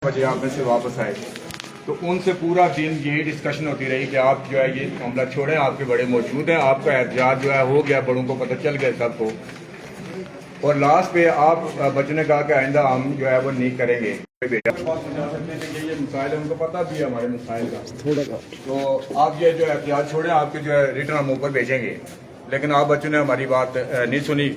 बजे आप में से वापस आए तो उनसे पूरा दिन यही डिस्कशन होती रही कि आप जो है ये मामला छोड़ें, आपके बड़े मौजूद हैं, आपका एहतजाज जो है हो गया, बड़ों को पता चल गया सबको। और लास्ट पे आप बच्चों ने कहा कि आइंदा हम जो है वो नहीं करेंगे। बेटा ये मसाइल है, उनको पता भी है हमारे मसाइल का, तो आप ये जो एहतजाज छोड़ें, आपके जो है रिटर्न हम ऊपर भेजेंगे। लेकिन आप बच्चों ने हमारी बात नहीं सुनी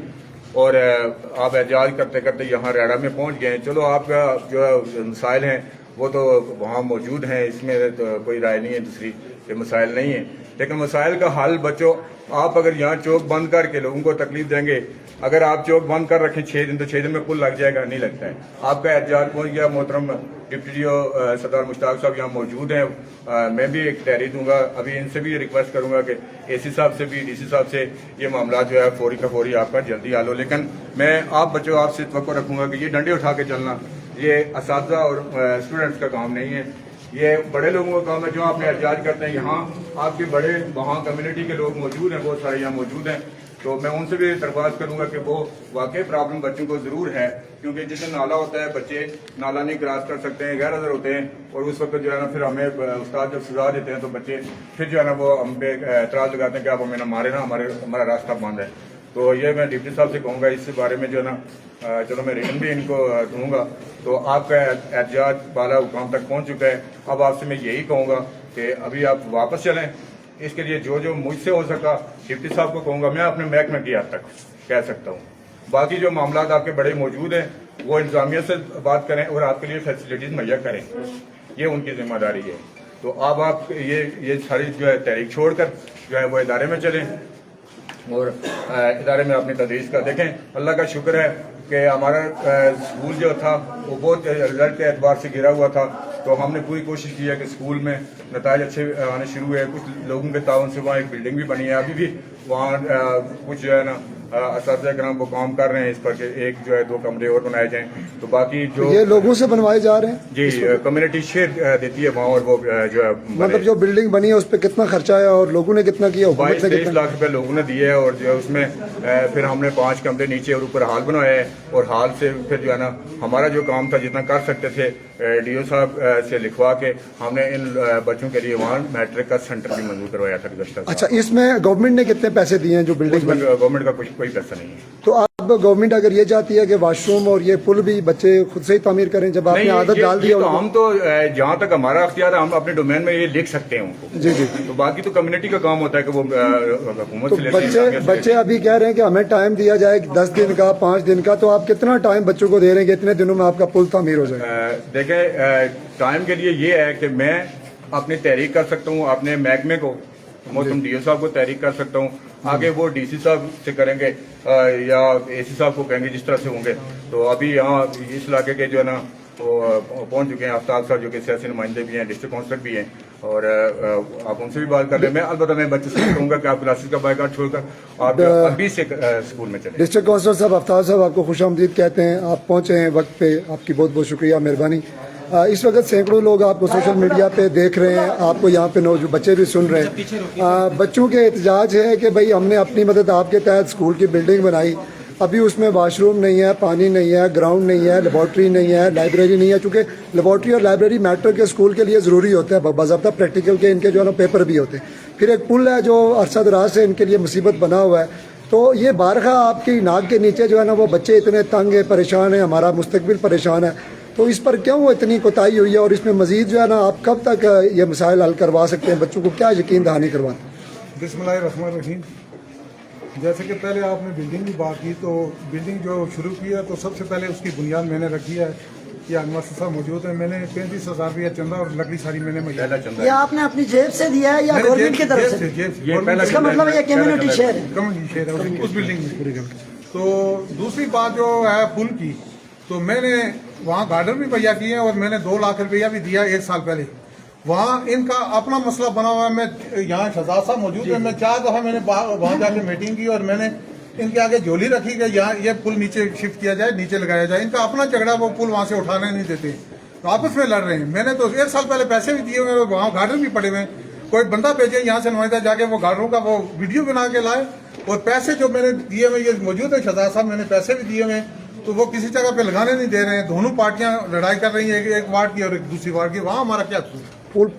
और आप एहतजाज करते करते यहाँ रेड़ा में पहुँच गए। चलो आपका जो मसाइल हैं वो तो वहाँ मौजूद हैं, इसमें तो कोई राय नहीं है दूसरी कि मसाइल नहीं है। लेकिन मसाइल का हल बच्चों, आप अगर यहाँ चौक बंद करके लोगों को तकलीफ देंगे, अगर आप चौक बंद कर रखें 6 दिन तो 6 दिन में पुल लग जाएगा, नहीं लगता है। आपका एहतजाज पहुँच गया। मोहतरम डिप्टी सरदार मुश्ताक साहब यहाँ मौजूद हैं, मैं भी एक तहरीर दूंगा। अभी इनसे भी रिक्वेस्ट करूंगा कि एसी साहब से भी, डीसी साहब से ये मामला जो है फौरी का फौरी आपका जल्दी हल हो। लेकिन मैं आप बच्चों आपसे तवक्को रखूंगा कि ये डंडे उठा के चलना ये असातिज़ा और स्टूडेंट्स का काम नहीं है, ये बड़े लोगों का काम है जो आपने एहतजाज करते हैं। यहाँ आपके बड़े वहाँ कम्युनिटी के लोग मौजूद हैं, बहुत सारे यहाँ मौजूद हैं, तो मैं उनसे भी दरख्वास्त करूंगा कि वो वाकई प्रॉब्लम बच्चों को जरूर है, क्योंकि जिससे नाला होता है बच्चे नाला नहीं क्रॉस कर सकते हैं, गैर हाजिर होते हैं, और उस वक्त जो है ना फिर हमें उस्ताद जब सजा देते हैं तो बच्चे फिर जो है ना वो हम पे एतराज लगाते हैं कि आप हमें ना मारे ना, हमारा रास्ता बंद है। तो ये मैं डिप्टी साहब से कहूँगा इस बारे में जो है ना, चलो मैं रिटर्न भी इनको दूंगा। तो आपका एहतजाज बाला हुकाम तक पहुँच चुका है। अब आपसे मैं यही कहूँगा कि अभी आप वापस चलें। इसके लिए जो जो मुझसे हो सका डिप्टी साहब को कहूँगा, मैं अपने महकमे की हद तक कह सकता हूँ। बाकी जो मामला आपके बड़े मौजूद हैं वो इंतजामिया से बात करें और आपके लिए फैसिलिटीज मुहैया करें, ये उनकी जिम्मेदारी है। तो अब आप ये सारी जो है तहरीक छोड़कर जो है वो इदारे में चलें और इदारे में अपनी तदरीस का देखें। अल्लाह का शुक्र है कि हमारा स्कूल जो था वो बहुत रिजल्ट के एतबार से गिरा हुआ था, तो हमने पूरी कोशिश की है कि स्कूल में नताज अच्छे आने शुरू हुए। कुछ लोगों के ताउन से वहाँ एक बिल्डिंग भी बनी है, अभी भी वहाँ कुछ जो है ना असातिज़ा कराम वो काम कर रहे हैं इस पर कि एक जो है 2 कमरे और बनाए जाएं। तो बाकी जो ये लोगों से बनवाए जा रहे हैं जी, कम्युनिटी शेयर देती है वहाँ, और वो जो है मतलब जो बिल्डिंग बनी है उस पर कितना खर्चा है और लोगों ने कितना किया? 22-23 लाख रुपए लोगों ने दिए है, और जो है उसमें फिर हमने 5 कमरे नीचे और ऊपर हाल बनवाया है, और हाल से फिर जो है ना हमारा जो काम था जितना कर सकते थे डीओ साहब से लिखवा के हमने इन बच्चों के लिए वहाँ मैट्रिक का सेंटर भी मंजूर करवाया था गुज़श्ता। अच्छा, इसमें गवर्नमेंट ने कितने पैसे दिए हैं जो बिल्डिंग? गवर्नमेंट का कोई पैसा नहीं है। तो अब गवर्नमेंट अगर ये चाहती है कि वाशरूम और ये पुल भी बच्चे खुद से ही तामीर करें, जब आपने आदत डाल दी, तो हम तो जहाँ तक हमारा अख्तियार है हम अपने डोमेन में ये लिख सकते हैं उनको। जी जी। तो बाकी तो कम्युनिटी का काम होता है कि वो हुकूमत से लेते हैं। बच्चे अभी कह रहे हैं कि हमें टाइम दिया जाए 10 दिन का, 5 दिन का, तो आप कितना टाइम बच्चों को दे रहे हैं कि इतने दिनों में आपका पुल तामीर हो जाए? देखें, टाइम के लिए ये है कि मैं अपनी तहरीक कर सकता हूँ, अपने महकमे को मोहतरम डीओ साहब को तहरीक कर सकता हूँ, आगे वो डीसी साहब से करेंगे या एसी साहब को कहेंगे जिस तरह से होंगे। तो अभी यहाँ इस इलाके के जो है ना वो पहुँच चुके हैं आफ्ताब साहब, जो कि सियासी नुमाइंदे भी हैं, डिस्ट्रिक्ट काउंसलर भी हैं, और आप उनसे भी बात कर रहे हैं। मैं अलबत्ता मैं बच्चे से कहूँगा कि आप क्लासेस का बायकाट छोड़कर आप अभी से स्कूल में चलें। डिस्ट्रिक्ट काउंसलर साहब, आफ्ताब साहब आपको खुशामदीद कहते हैं, आप पहुँचे हैं वक्त पे, आपकी बहुत बहुत शुक्रिया, मेहरबानी। इस वक्त सैकड़ों लोग आपको सोशल मीडिया पे देख रहे हैं, आपको यहाँ पे बच्चे भी सुन रहे हैं। बच्चों के एहतजाज है कि भाई हमने अपनी मदद आपके तहत स्कूल की बिल्डिंग बनाई, अभी उसमें वाशरूम नहीं है, पानी नहीं है, ग्राउंड नहीं है, लेबॉर्ट्री नहीं है, लाइब्रेरी नहीं है, चूँकि लेबॉर्ट्री और लाइब्रेरी मैट्रिक के स्कूल के लिए ज़रूरी होता है, बाज़ाब्ता प्रैक्टिकल के इनके जो है ना पेपर भी होते हैं। फिर एक पुल है जो अरसा दराज से इनके लिए मुसीबत बना हुआ है। तो ये बारहा आपकी नाक के नीचे जो है ना वो बच्चे इतने तंग है, परेशान है, हमारा मुस्तकबिल परेशान है, तो इस पर क्यों इतनी कोताही हुई है? और इसमें मजीद जो है ना आप कब तक ये मसाइल हल करवा सकते हैं? बच्चों को क्या यकीन दहानी करवाते? बिस्मिल्लाहिर्रहमानिर्रहीम। जैसे कि पहले आपने बिल्डिंग की बात की, तो बिल्डिंग जो शुरू की है तो सबसे पहले उसकी बुनियाद मैंने रखी है। यहाँ मुअस्ससा मौजूद है, मैंने 35,000 रुपया चंदा और लकड़ी सारी मैंने मुहैया। ये आपने अपनी जेब से दिया है या गवर्नमेंट की तरफ से? इसका मतलब ये कम्युनिटी शेयर है, कम्युनिटी शेयर है उस बिल्डिंग में पूरी गल। तो दूसरी बात जो है पुल की, तो मैंने वहाँ गार्डन भी मुहैया किए हैं और मैंने 2 लाख रुपया भी दिया 1 साल पहले। वहाँ इनका अपना मसला बना हुआ है। मैं यहाँ शहजाद साहब मौजूद है, मैं 4 दफ़ा मैंने वहाँ जाके मीटिंग की और मैंने इनके आगे झोली रखी कि यहाँ ये पुल नीचे शिफ्ट किया जाए, नीचे लगाया जाए। इनका अपना झगड़ा, वो पुल वहाँ से उठाने नहीं देते, तो आपस में लड़ रहे हैं। मैंने तो 1 साल पहले पैसे भी दिए हुए, वहाँ गार्डन भी पड़े हुए हैं। कोई बंदा भेजे यहाँ से नुमाइंदा जाके वो गार्डनों का वो वीडियो बना के लाए, और पैसे जो मैंने दिए हुए ये मौजूद है, शहजाद साहब मैंने पैसे भी दिए हुए, तो वो किसी जगह पे लगाने नहीं दे रहे हैं। दोनों पार्टियां लड़ाई कर रही हैं, एक वार्ड की और एक दूसरी वार्ड की। वहाँ हमारा क्या कसूर?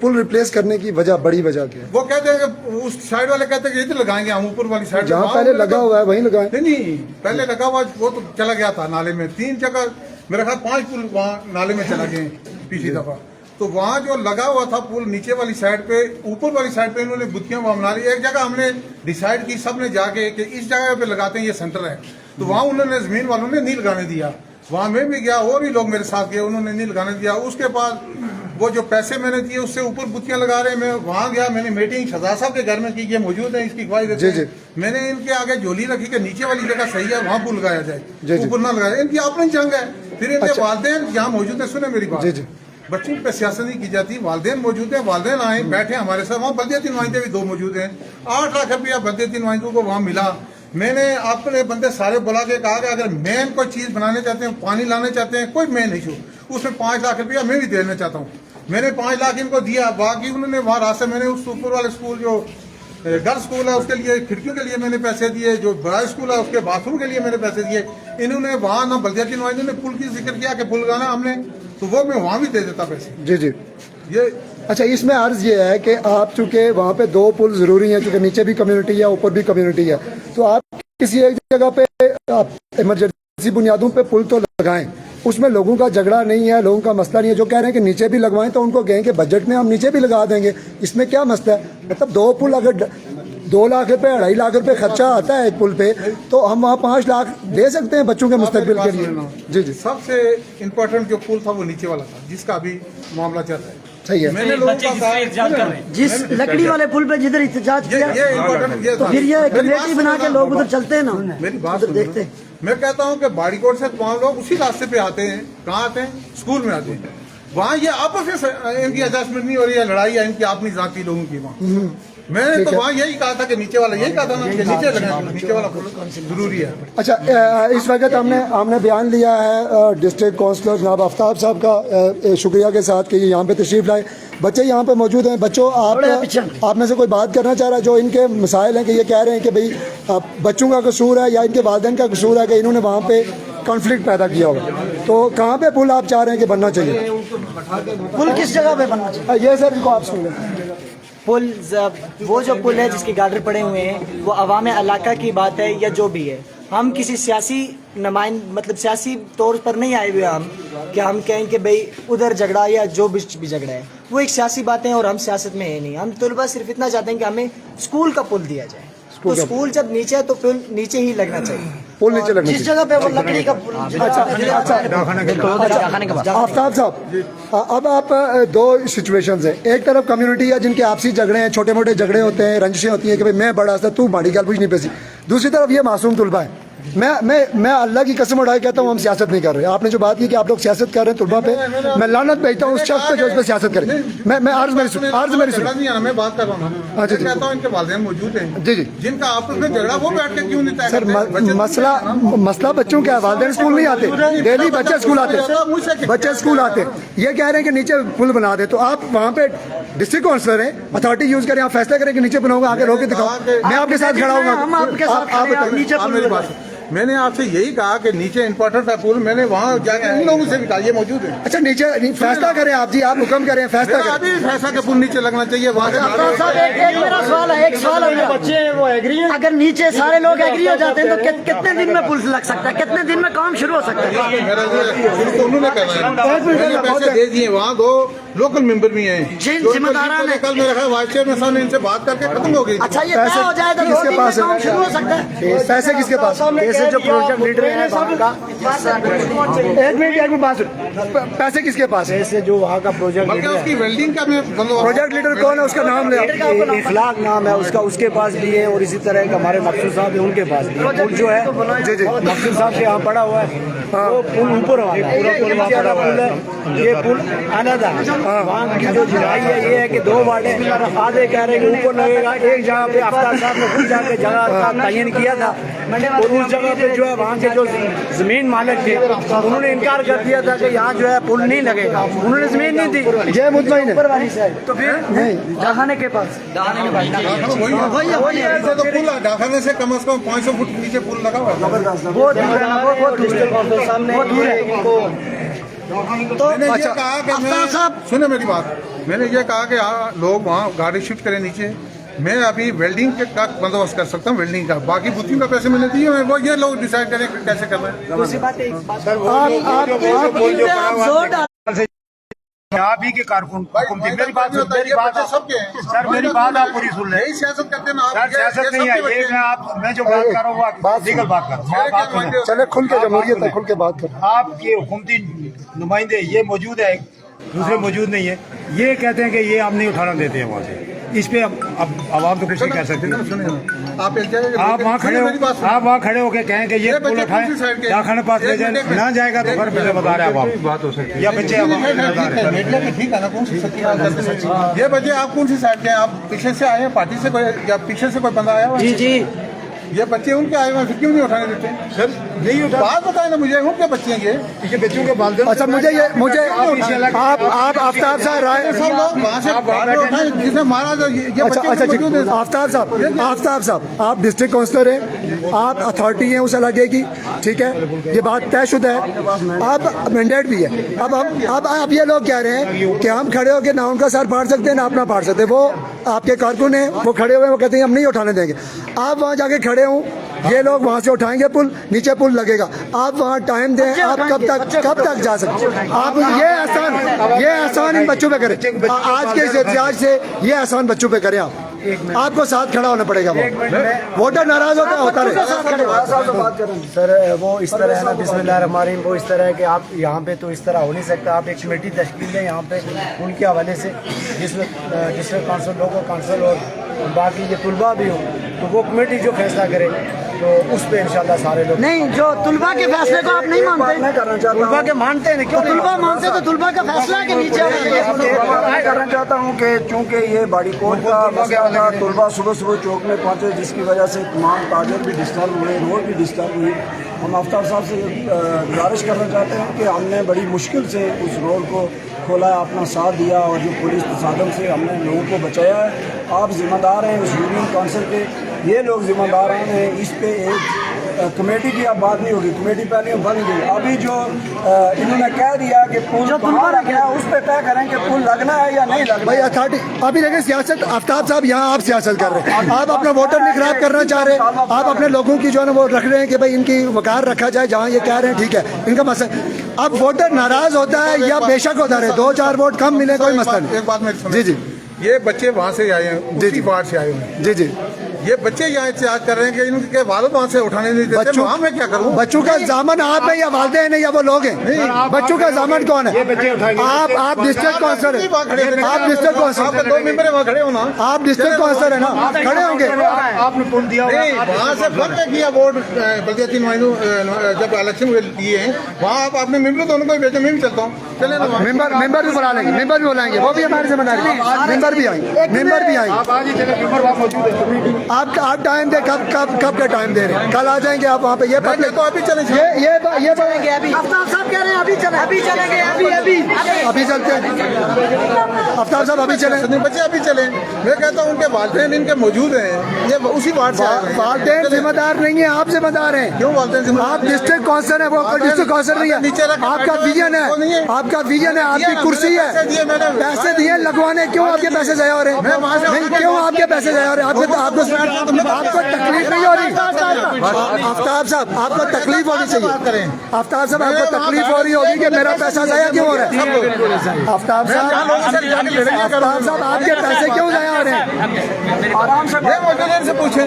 पुल रिप्लेस करने की वजह, बड़ी वजह क्या है? वो कहते हैं कि उस साइड वाले कहते हैं कि इधर लगाएंगे हम, ऊपर वाली साइड जहाँ पहले लगा हुआ है वहीं लगाएं। नहीं, पहले लगा हुआ वो तो चला गया था नाले में। 3 जगह मेरा ख्याल 5 पुल वहाँ नाले में चला गए पिछली दफा। तो वहाँ जो लगा हुआ था पुल नीचे वाली साइड पे, ऊपर वाली साइड पे इन्होंने बुतियां वहाँ बना ली। एक जगह हमने डिसाइड की सबने जाके कि इस जगह पे लगाते हैं, ये सेंटर है। तो वहाँ उन्होंने जमीन वालों ने नहीं लगाने दिया। वहाँ मैं भी गया और भी लोग मेरे साथ गए, उन्होंने नहीं लगाने दिया। उसके बाद वो जो पैसे मैंने दिए उससे ऊपर बुतियां लगा रहे हैं। मैं वहाँ गया, मैंने मीटिंग शहजाद साहब के घर में की, ये मौजूद है, इसकी गवाही देते हैं। मैंने इनके आगे झोली रखी कि नीचे वाली जगह सही है, वहाँ पुल लगाया जाए, ऊपर ना लगाया। इनकी अपनी जंग है। फिर इनके वालदेन यहाँ मौजूद है, सुने मेरी बात, बच्चों पे सियासत नहीं की जाती। वालदेन मौजूद है, वालदेन आए बैठे हमारे साथ। वहाँ बल्दियाती नुमाइंदे भी 2 मौजूद हैं। 8 लाख रुपया बल्दियाती नुमाइंदों को वहाँ मिला। मैंने अपने बंदे सारे बुला के कहा कि अगर मेन कोई चीज बनाने चाहते हैं, पानी लाने चाहते हैं, कोई मेन इशू, उसमें 5 लाख रुपया मैं भी देना चाहता हूँ। मैंने 5 लाख इनको दिया। बाकी उन्होंने वहाँ रास्ते, मैंने उस ऊपर वाले स्कूल जो गर्ल्स स्कूल है उसके लिए खिड़कियों के लिए मैंने पैसे दिए, जो बड़ा स्कूल है उसके बाथरूम के लिए मैंने पैसे दिए। इन्होंने वहाँ ना बल्दियाती नुमाइंदों ने पुल की जिक्र किया कि पुल लगाना हमने, तो वो मैं वहाँ भी दे देता पैसे। जी ये अच्छा, इसमें अर्ज ये है कि आप चूंकि वहाँ पे 2 पुल जरूरी हैं, क्योंकि नीचे भी कम्युनिटी है ऊपर भी कम्युनिटी है, तो आप किसी एक जगह पे आप इमरजेंसी बुनियादों पे पुल तो लगाएं। उसमें लोगों का झगड़ा नहीं है, लोगों का मसला नहीं है। जो कह रहे हैं कि नीचे भी लगवाएं, तो उनको कहें कि बजट में हम नीचे भी लगा देंगे, इसमें क्या मसला है? मतलब 2 पुल अगर 2 लाख रुपए 2.5 लाख रुपए खर्चा आता है एक पुल पे, तो हम वहाँ 5 लाख दे सकते हैं बच्चों के मुस्तकबिल के लिए। जी सबसे इम्पोर्टेंट जो पुल था वो नीचे वाला था, जिसका अभी मामला चल रहा है। सही है। मैंने लोगों का कहा जिस लकड़ी वाले पुल पे जिधर एहतजाज किया, ये इम्पोर्टेंट ये तो था। फिर ये मेरी बात कमेटी बना के सुनो लोग ना, उधर चलते हैं ना, मेरी बात उधर सुनो। देखते हैं। मैं कहता हूँ कि बाड़ीकोट से वहाँ लोग उसी रास्ते पे आते हैं। कहाँ आते हैं? स्कूल में आते हैं। वहाँ ये आपस में इनकी एडजस्टमेंट नहीं हो रही है, लड़ाई है इनकी अपनी जाती लोगों की। वहाँ मैंने तो वहाँ यही कहा था कि नीचे वाला, यही कहा था ना कि नीचे लगना, नीचे वाला जरूरी है। अच्छा, इस वक्त हमने बयान लिया है डिस्ट्रिक्ट काउंसलर जनाब आफ्ताब साहब का, शुक्रिया के साथ कि यहाँ पे तशरीफ लाए। बच्चे यहाँ पे मौजूद हैं। बच्चों, आप में से कोई बात करना चाह रहा है जो इनके मसाइल हैं कि ये कह रहे हैं कि भाई बच्चों का कसूर है या इनके वालिदैन का कसूर है कि इन्होंने वहाँ पे कॉन्फ्लिक्ट पैदा किया होगा, तो कहाँ पे पुल आप चाह रहे हैं कि बनना चाहिए? पुल किस जगह पे बनना चाहिए? ये सर इनको आप सुन लें। पुल, वो जो पुल है जिसके गार्डर पड़े हुए हैं, वो अवाम इलाका की बात है या जो भी है। हम किसी सियासी नुमाइंद, मतलब सियासी तौर पर नहीं आए हुए हम कि हम कहें कि भाई उधर झगड़ा या जो भी झगड़ा है, वो एक सियासी बातें और हम सियासत में है नहीं। हम तलबा सिर्फ इतना चाहते हैं कि हमें स्कूल का पुल दिया जाए। तो स्कूल जब नीचे है तो पुल नीचे ही लगना चाहिए, पुल नीचे लगना जिस जगह पे वो लकड़ी का पुल। आफ्ताब साहब, अब आप 2 सिचुएशंस हैं। एक तरफ कम्युनिटी है जिनके आपसी झगड़े हैं, छोटे मोटे झगड़े होते हैं, रंजिशें होती हैं कि भाई मैं बड़ा सा तू माड़ी गाल पूछ नहीं पैसी। दूसरी तरफ ये मासूम तुलबा है। मैं अल्लाह की कसम उठाए कहता हूँ हम सियासत नहीं कर रहे। आपने जो बात की कि आप लोग सियासत कर रहे हैं तुलबा पे, मैं लानत भेजता हूँ उस शख्स पे जो इस पे सियासत करे। मैं अर्ज मेरी सुन। मैं बात कर रहा हूँ, मैं कहता हूँ इनके वालिदैन मौजूद हैं। जी जिनका आपस में झगड़ा वो बैठ के क्यों नहीं तय सर, करते? मसला बच्चों का है। वालिदैन स्कूल नहीं आते, डेली बच्चे स्कूल आते हैं। ये कह रहे हैं कि नीचे पुल बना दे, तो आप वहाँ पे डिस्ट्रिक्ट काउंसलर हैं, अथॉरिटी यूज करें, आप फैसला करें कि नीचे बनाऊंगा, आगे रोक के दिखाओ, मैं आपके साथ खड़ा हूँ। हम आपके साथ आप बताइए। नीचे पुल। मैंने आपसे यही कहा कि नीचे इंपॉर्टेंट है पुल। मैंने वहाँ जाके इन लोगों से भी कहा, ये मौजूद है। अच्छा, नीचे फैसला करें आप जी, आप हुक्म करें, फैसला करें। अभी फैसला के पुल नीचे लगना चाहिए। वहाँ एक मेरा सवाल है, एक सवाल है। बच्चे हैं वो एग्री हैं। अगर नीचे सारे लोग एग्री हो जाते हैं तो कितने दिन में पुल लग सकता है? कितने दिन में काम शुरू हो सकता है? उन्होंने करना पैसे दे दिए। वहाँ 2 लोकल मेंबर भी हैं, जिन जिम्मेदारान है। कल मेरा ख्याल वाइस चेयरमैन साहब ने इनसे बात करके खत्म हो गई। अच्छा, ये तय हो जाए तो 2 दिन में काम शुरू हो सकता है। पैसे किसके पास? ऐसे जो प्रोजेक्ट लीडर है एक मिनट बात सुन। पैसे किसके पास है? ऐसे जो वहाँ का प्रोजेक्ट बल्कि उसकी वेल्डिंग का प्रोजेक्ट लीडर कौन है? उसका नाम ले। इखलाक नाम है उसका, उसके पास भी है। और इसी तरह का हमारे मकसूद साहब है, उनके पास भी है। पुल जो है मकसूद साहब के यहाँ पड़ा हुआ है, वो पुल ऊपर वाला पूरा पुल वहाँ पड़ा हुआ है। ये पुल अलग है। वहाँ की जो जुड़ाई है ये है कि 2 वार्ड आधे कह रहे हैं कि ऊपर लगेगा। एक जगह पे आफ्ताब साहब ने खुद जाके जगह का तयन किया था, और उस जगह पे जो है वहाँ के जो जमीन मालिक थे उन्होंने इनकार कर दिया था कि यहाँ जो है पुल नहीं लगेगा। उन्होंने जमीन नहीं दी, जय मुतमईन ऊपर वाली साइड। तो फिर दहाने के पास डाखाने से कम 500 फुट नीचे पुल लगा हुआ है। वो वो दूर है तो मैंने अच्छा, ये कहा कि अफ्ताब साहब सुने मेरी बात, मैंने ये कहा कि लोग वहाँ गाड़ी शिफ्ट करें नीचे। मैं अभी वेल्डिंग का बंदोबस्त कर सकता हूँ, वेल्डिंग का, बाकी बुकिंग का पैसे मैंने दिए हैं, वो ये लोग डिसाइड करें कि कैसे करना है। दूसरी बात एक बात आप जोर डाल आप ही के कारकुन मेरी बात सबके सर, मेरी बात आप पूरी सुन लें। यही सियासत करते हैं ना आप। सर सियासत नहीं है ये, मैं जो बात कर रहा हूँ वो लीगल बात कर रहा हूँ। बात सुनो। चले खुल के जमहूरियत है, खुल के बात कर। आपके हुकूमती नुमाइंदे ये मौजूद है, दूसरे मौजूद नहीं है, ये कहते हैं कि ये हम नहीं उठाना देते हैं वहाँ से। इस पे अब आवाम तो कुछ नहीं कह सकते। आप एक जगह आप वहाँ खड़े हो, आप वहाँ खड़े होके कहें कि ये पुल उठाएं, जाखाने पास ले जाए, ना जाएगा तो फिर पहले बता रहे हैं बात हो सकती है या बच्चे ठीक है ना, कौन सी सच्ची बात करते हैं? ये बच्चे आप कौन सी साइड के हैं? आप पीछे से आए हैं, पार्टी से कोई या पीछे से कोई बंदा आया हुआ? जी जी ये बच्चे उनके आए हुए हैं, फिर क्यों नहीं उठाने देते? सर नहीं उठा। बात बताए ना मुझे, उनके बच्चे हैं ये बच्चों के बाल। अच्छा मुझे आप आफ्ताब साहब राय, सब लोग वहाँ से बाहर उठाए, जिसने मारा तो ये अच्छा बच्चे अच्छा मौजूद हैं। आफ्ताब साहब आप डिस्ट्रिक्ट काउंसलर हैं, आप अथॉरिटी हैं उस इलाके की, ठीक है, ये बात तयशुदा है, आप मैंडेट भी है। अब ये लोग कह रहे हैं कि हम खड़े होकर ना उनका सर फाड़ सकते हैं ना अपना फाड़ सकते। वो आपके कारकुन हैं, वो खड़े हुए हैं, वो कहते हैं हम नहीं उठाने देंगे। आप वहाँ जाके खड़े हूँ, ये लोग वहाँ से उठाएंगे पुल, नीचे पुल लगेगा, आप वहाँ टाइम दें, आप कब तक जा सकते? आप ये एहसान इन बच्चों पे करें, आज के इस एहतियाज से ये एहसान बच्चों पे करें। आपको साथ खड़ा होना पड़ेगा। वोटर नाराज होता रहे। सर वो इस तरह है ना, बिस्मिल्लाहिर्रहमानिर्रहीम, वो इस तरह है कि आप यहाँ पे तो इस तरह हो नहीं सकता। आप एक कमेटी तश्कील दें यहाँ पे उनके हवाले से, जिसमें डिस्ट्रिक्ट काउंसिल, लोकल काउंसिल और बाकी ये तुलबा भी हो, तो वो कमेटी जो फैसला करे तो उस पे इंशाल्लाह सारे लोग। नहीं, जो तुलबा के फैसले को आप नहीं मानते? मैं करना चाहता हूँ, तुलबा के मानते हैं, क्यों तुलबा मानते तो तुलबा का फैसला के नीचे मैं करना चाहता हूँ कि चूँकि ये बाड़ी कोट का मसला था, तुलबा सुबह सुबह चौक में पहुँचे, जिसकी वजह से तमाम ताजर भी डिस्टर्ब हुए, रोड भी डिस्टर्ब हुई। हम आफ्ताब साहब से गुजारिश करना चाहते हैं कि हमने बड़ी मुश्किल से उस रोड को खोला, अपना साथ दिया और जो पुलिस तसादम से हमने लोगों को बचाया है। आप जिम्मेदार हैं उस यूनियन काउंसिल के, ये लोग जिम्मेदार हैं। इस पे एक कमेटी की अब बात नहीं होगी, कमेटी पहले बन गई। अभी जो इन्होंने कह दिया कि पुल जो पुल लग गया, उस पे तय करें कि पुल लगना है या नहीं लगना। भाई अथॉरिटी अभी देखिए सियासत, आफ्ताब साहब यहाँ आप सियासत कर रहे हैं, आप अपना वोटर नहीं खराब करना चाह रहे, आप अपने लोगों की जो है ना वो रख रहे हैं कि भाई इनकी वकार रखा जाए, जहाँ ये कह रहे हैं ठीक है इनका मसला। अब वोटर नाराज होता है या बेशक होता रहे, 2-4 वोट कम मिले कोई मसला नहीं। एक बात मेरी सुनो। जी ये बच्चे वहाँ से आए हैं, उसी वार्ड से आए हुए हैं। जी ये बच्चे यहाँ एहतजाज कर रहे हैं कि इनके वालिद वहाँ से उठाने नहीं देते। वहाँ मैं क्या करूँ? बच्चों का जामन आप है या वालिदैन है या वो लोग हैं? बच्चों का जामन कौन है? आप डिस्ट्रिक्ट काउंसलर हैं, आप डिस्ट्रिक्ट काउंसलर, 2 मेंबर वहाँ खड़े हो ना, आप डिस्ट्रिक्ट काउंसलर है ना, खड़े होंगे। आपने पुल दिया नहीं, वहाँ से फर्क किया वोट बल्दियाती नुमाइंदों जब इलेक्शन दिए हैं, वहाँ आप अपने मेंबर दोनों को ही भेजो, मैं भी चलता हूँ, चले ना। मेंबर भी बुला लेंगे, मेंबर भी बुलाएंगे, वो भी हमारे से बनाएंगे, मेंबर भी आएंगे, मेंबर भी आएंगे। आप टाइम दे, कब का टाइम दे रहे हैं? कल आ जाएंगे आप वहाँ पे? ये तो अभी चले, ये चलेंगे अभी। आफ्ताब साहब कह रहे हैं अभी चलेंगे, अभी चलते हैं। आफ्ताब साहब अभी चले, बच्चे अभी चले। मैं कहता हूँ उनके वालिदैन इनके मौजूद हैं, ये उसी वार्ड से आए हैं। वालिदैन जिम्मेदार नहीं है, आप जिम्मेदार हैं। क्यों वालिदैन जिम्मेदार? आप डिस्ट्रिक्ट काउंसलर है, वो डिस्ट्रिक्ट काउंसलर नहीं है। आपका विजन है, आपका विजन है, आपकी कुर्सी है, पैसे दिए लगवाने, क्यों आपके पैसे ज़ाया हो रहे हैं? नहीं, क्यों आपके पैसे ज़ाया हो रहे हैं? आपको तकलीफ नहीं हो रही? आफ्ताब साहब आपको तकलीफ होनी चाहिए। आफ्ताब साहब आपको तकलीफ हो रही होगी कि मेरा पैसा ज़ाया क्यों हो रहा है? आफ्ताब साहब आपके पैसे क्यों ज़ाया हो रहे हैं? आराम से मौजूद से पूछें।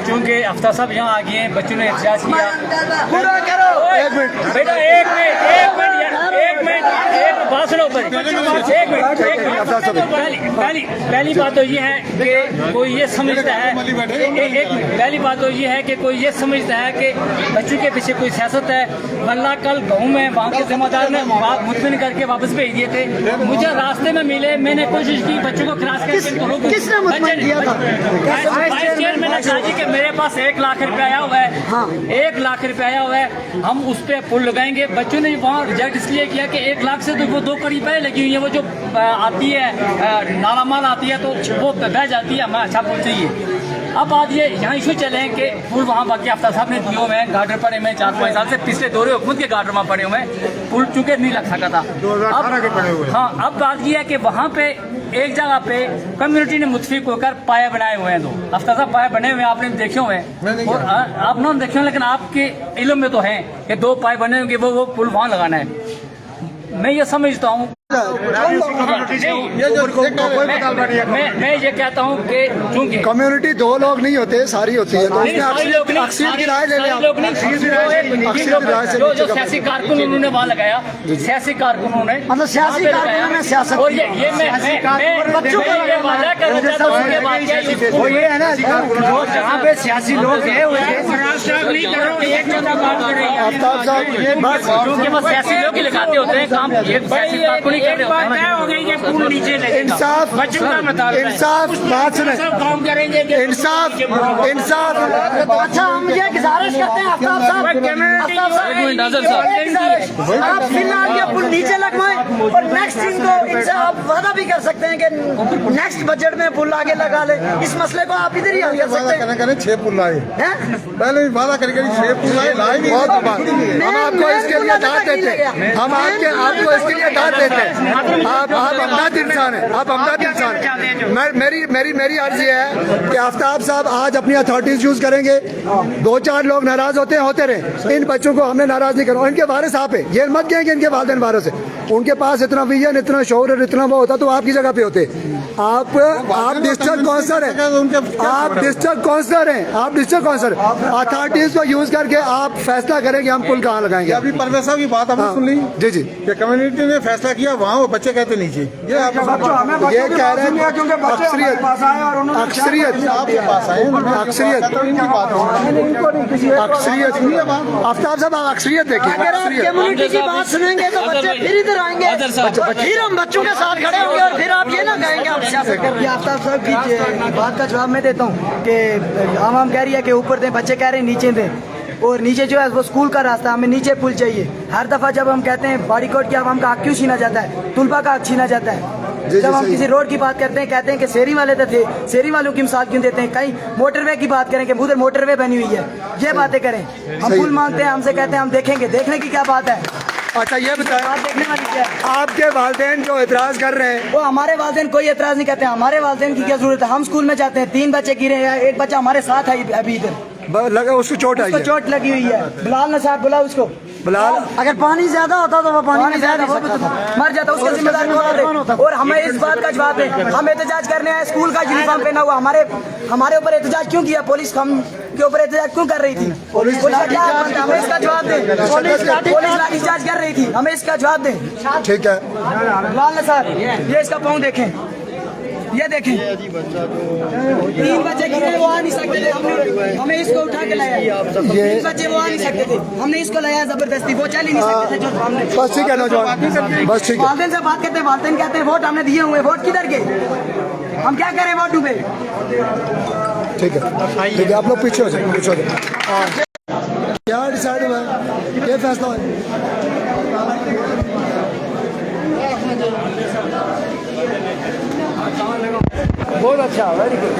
चूँकि आफ्ताब साहब यहाँ आ गए हैं, बच्चों ने एहतजाज किया। पूरा करो। एक मिनट बेटा, एक मिनट बात सुनो। पहली बात तो ये है कि कोई ये समझता है, पहली बात तो ये है कि कोई ये समझता है कि बच्चों के पीछे कोई सियासत है। वल्ला कल गाँव में वहाँ के जिम्मेदार ने मुतमिन करके वापस भेज दिए थे, मुझे रास्ते में मिले, मैंने कोशिश की बच्चों को क्रॉस करके। किसने मुतमिन किया था? वाइस चेयरमैन ने कहा जी कि मेरे पास 1 लाख रुपया आया हुआ है। हाँ। 1 लाख रुपया आया हुआ है, हम उस पर पुल लगाएंगे। बच्चों ने वहाँ रिजेक्ट इसलिए किया कि 1 लाख से तो वो 2 कड़ी पहले लगी हुई है, वो जो आती है नाला माल आती है तो वो बह जाती है, हमें अच्छा पुल चाहिए। अब बात ये यहाँ इशू चले हैं कि पुल वहाँ बाकी आफ्ताब साहब ने दिए हुए हैं, गार्डर पड़े हुए हैं 4-5 साल से, पिछले दौरे हुकूमत के गार्डर वहाँ पड़े हुए हैं, पुल चूंकि नहीं लग सका था 2018 के पड़े हुए हैं। हाँ, अब बात ये है कि वहाँ पे एक जगह पे कम्युनिटी ने मुतफिक होकर पाए बनाए हुए हैं, दो आफ्ताब साहब पाए बने हुए हैं, आपने देखे हुए हैं और आप ना देखे हुए, लेकिन आपके इल्म में तो है कि 2 पाए बने होंगे, वो पुल वहाँ लगाना है। मैं ये समझता हूँ, मैं ये कहता हूँ कि चूंकि कम्युनिटी 2 लोग नहीं होते, सारी होती है, तो उसमें अक्सरियत की राय ले लें आप। जो सियासी कारकुन उन्होंने वहाँ लगाया, सियासी कारकुन उन्होंने मतलब सियासी कारकुनों ने सियासत और ये मैं बच्चों को ये वादा करना चाहता हूँ उसके बाद क्या वो ये है ना, जो जहाँ पे सियासी लोग हैं आफ्ताब साहब बस क्योंकि बस सियासी लोग ही लगाते होते हैं काम, ये सियासी कारकुन ही कर रहे होते हैं। हो गई कि पुल नीचे ले इंसाफ इंसाफ बात सुने, काम करेंगे इंसाफ इंसाफ। अच्छा, हम ये गुजारिश करते हैं आफ्ताब साहब, आप फिलहाल ये पुल नीचे लगवाएं और नेक्स्ट इनको इनसे आप वादा भी कर सकते हैं कि नेक्स्ट बजट में पुल आगे लगा ले। इस मसले को आप इधर ही हल कर सकते हैं। करें 6 पुल लाए, हैं? पहले भी वादा करके 6 पुल लाए भी। हम आपको इसके लिए डांट देते हैं, हम आपको इसके लिए डांट देते हैं। आप हमदर्द इंसान हैं, आप हमदर्द इंसान हैं। मेरी अर्ज ये है कि आफ्ताब साहब आज अपनी अथॉरिटीज यूज करेंगे। 2-4 लोग नाराज होते रहे, इन बच्चों को हमने नाराज नहीं करना। इनके वारिस आप है, ये मत कहें कि इनके वालिदैन वारिस है। उनके पास इतना विजन, इतना शौर और इतना वो होता तो आपकी जगह पे होते। आप डिस्ट्रिक्ट काउंसलर हैं, आप डिस्ट्रिक्ट काउंसलर हैं, आप डिस्ट्रिक्ट काउंसलर अथॉरिटीज को यूज करके आप फैसला करें कि हम पुल कहाँ लगाएंगे। अभी परवेज साहब की बात आपने सुन ली जी जी, कि कम्युनिटी ने फैसला किया, वहाँ वो बच्चे कहते नीचे, ये आप ये कह रहे हैं अक्सरियत अक्सरियत आपके पास आए, अक्सरियत आफ्ताब साहब आप अक्सरियत देखिए। अगर आप कम्युनिटी की बात सुनेंगे तो बच्चे फिर इधर आएंगे, फिर हम बच्चों के साथ खड़े होंगे और फिर आप ये ना कहेंगे आप सियासत कर रहे हैं। आफ्ताब साहब की बात का जवाब मैं देता हूँ कि आवाम कह रही है कि ऊपर दें, बच्चे कह रहे हैं नीचे दें, और नीचे जो है वो स्कूल का रास्ता, हमें नीचे पुल चाहिए। हर दफा जब हम कहते हैं बाड़ीकोट की आवाम का हक क्यों छीना जाता है, तुलबा का हक छीना जाता है। जब हम किसी रोड की बात करते हैं कहते हैं कि शेरी वाले तो थे, शेरी वालों की मिसाल क्यों देते हैं। कहीं मोटरवे की बात करें कि उधर मोटरवे बनी हुई है, ये बातें करें। हम पुल मांगते हैं, हमसे कहते हैं हम देखेंगे, देखने की क्या बात है। अच्छा ये बताएं, बात देखने वाली क्या है? आपके वालिदैन जो एतराज कर रहे हैं, वो हमारे वालिदैन कोई एतराज नहीं करते। हमारे वालिदैन की क्या जरूरत है? हम स्कूल में जाते हैं, 3 बच्चे गिरे हैं, एक बच्चा हमारे साथ है अभी इधर, लगा उसको चोट आई उसको है। चोट लगी हुई है। बिलाल ने साहब बुला उसको, बिलाल अगर पानी ज्यादा होता तो वो पानी में ज्यादा मर जाता, उसका जिम्मेदार कौन होता? और हमें इस बात का जवाब है, हम एहतजाज करने आए, स्कूल का यूनिफॉर्म पहना हुआ, हमारे ऊपर एहतजाज क्यों किया? पुलिस हम के ऊपर एहतजाज क्यों कर रही थी? पुलिस का क्या हक बनता है? हमें इसका जवाब दें। पुलिस लाठीचार्ज कर रही थी, हमें इसका जवाब दें। ठीक है। बिलाल साहब ये इसका पाँव देखें, ये देखें, 3 बच्चे गिरे, वो आ नहीं सकते थे, हमें इसको उठा के लाया। 3 बच्चे वो आ नहीं सकते थे, हमने इसको लाया जबरदस्ती, वो चल ही नहीं सकते थे जो हमने। बस ठीक है नौजवान, बस ठीक है। वालिदैन से बात करते हैं, वालिदैन कहते हैं वोट हमने दिए हुए, वोट किधर गए? हम क्या करें वोट डूबे? ठीक है, आप लोग पीछे हो जाए, पीछे हो जाए। क्या डिसाइड हुआ है, ये फैसला हुआ है? बहुत अच्छा, वेरी गुड।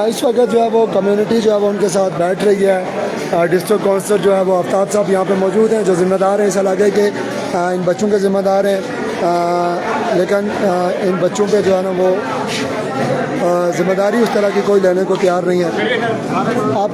इस वक्त जो है वो कम्युनिटी जो है वो उनके साथ बैठ रही है। डिस्ट्रिक्ट काउंसलर जो है वो आफ्ताब साहब यहाँ पे मौजूद हैं, जो ज़िम्मेदार हैं इस इलाके के, इन बच्चों के ज़िम्मेदार हैं। लेकिन इन बच्चों पे जो है ना वो ज़िम्मेदारी उस तरह की कोई लेने को तैयार नहीं है। आप